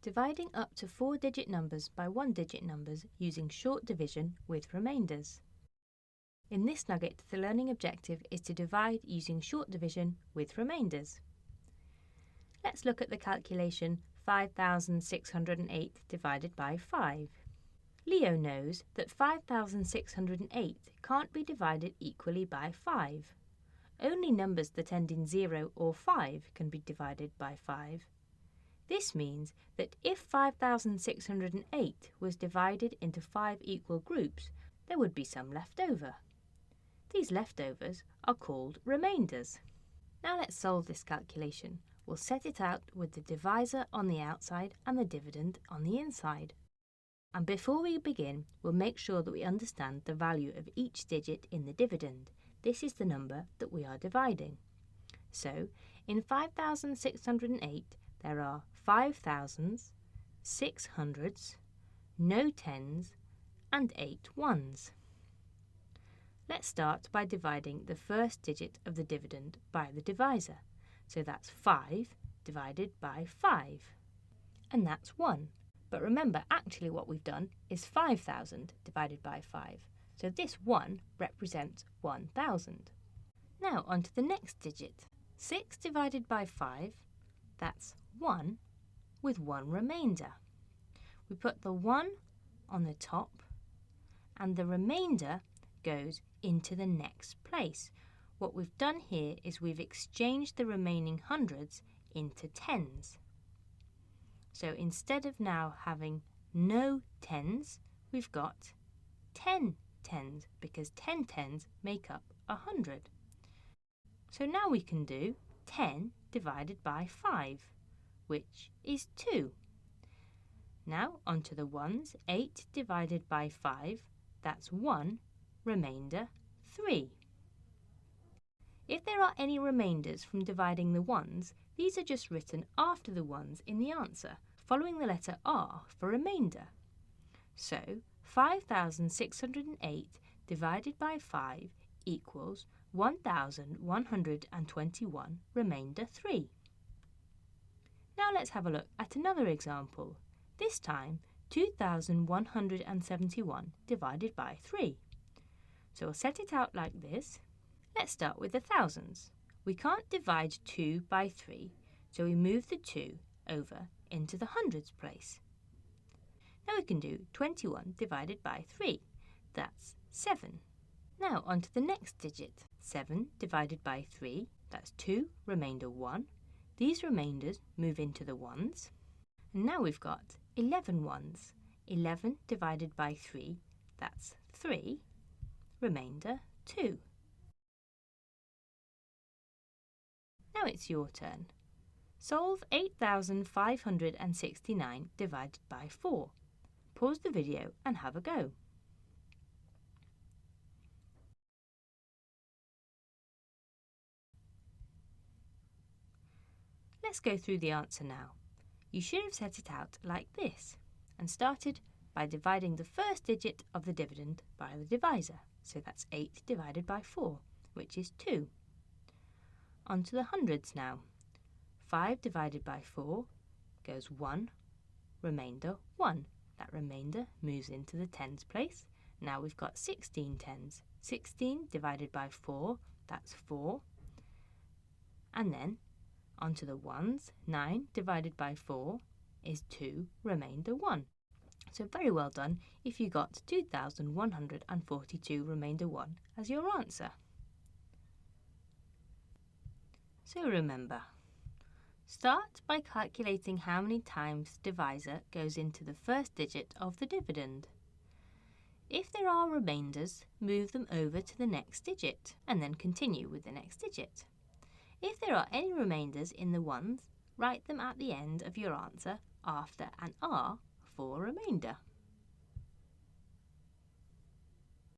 Dividing up to 4-digit numbers by 1-digit numbers using short division with remainders. In this nugget, the learning objective is to divide using short division with remainders. Let's look at the calculation 5,608 divided by 5. Leo knows that 5,608 can't be divided equally by 5. Only numbers that end in 0 or 5 can be divided by 5. This means that if 5,608 was divided into 5 equal groups, there would be some left over. These leftovers are called remainders. Now let's solve this calculation. We'll set it out with the divisor on the outside and the dividend on the inside. And before we begin, we'll make sure that we understand the value of each digit in the dividend. This is the number that we are dividing. So, in 5,608, there are 5 thousands, 6 hundreds, no tens, and 8 ones. Let's start by dividing the first digit of the dividend by the divisor. So that's 5 divided by 5. And that's 1. But remember, actually what we've done is 5,000 divided by 5. So this 1 represents 1,000. Now on to the next digit. 6 divided by 5, that's 1 with 1 remainder. We put the 1 on the top and the remainder goes into the next place. What we've done here is we've exchanged the remaining hundreds into tens. So instead of now having no tens, we've got 10 tens because 10 tens make up 100. So now we can do 10 divided by 5, which is 2. Now onto the ones. 8 divided by 5, that's 1, remainder 3. If there are any remainders from dividing the ones, these are just written after the ones in the answer, following the letter R for remainder. So 5,608 divided by 5 equals 1,121 remainder 3. Now let's have a look at another example. This time 2,171 divided by 3. So we'll set it out like this. Let's start with the thousands. We can't divide 2 by 3, so we move the 2 over into the hundreds place. Now we can do 21 divided by 3. That's 7. Now on to the next digit. 7 divided by 3, that's 2, remainder 1. These remainders move into the ones. And now we've got 11 ones. 11 divided by 3, that's 3, remainder 2. Now it's your turn. Solve 8,569 divided by 4. Pause the video and have a go. Let's go through the answer now. You should have set it out like this and started by dividing the first digit of the dividend by the divisor. So that's 8 divided by 4, which is 2. On to the hundreds now. 5 divided by 4 goes 1, remainder 1. That remainder moves into the tens place. Now we've got 16 tens. 16 divided by 4, that's 4. And then onto the ones. 9 divided by 4 is 2, remainder 1. So very well done if you got 2,142 remainder 1 as your answer. So remember, start by calculating how many times the divisor goes into the first digit of the dividend. If there are remainders, move them over to the next digit and then continue with the next digit. If there are any remainders in the ones, write them at the end of your answer after an R for remainder.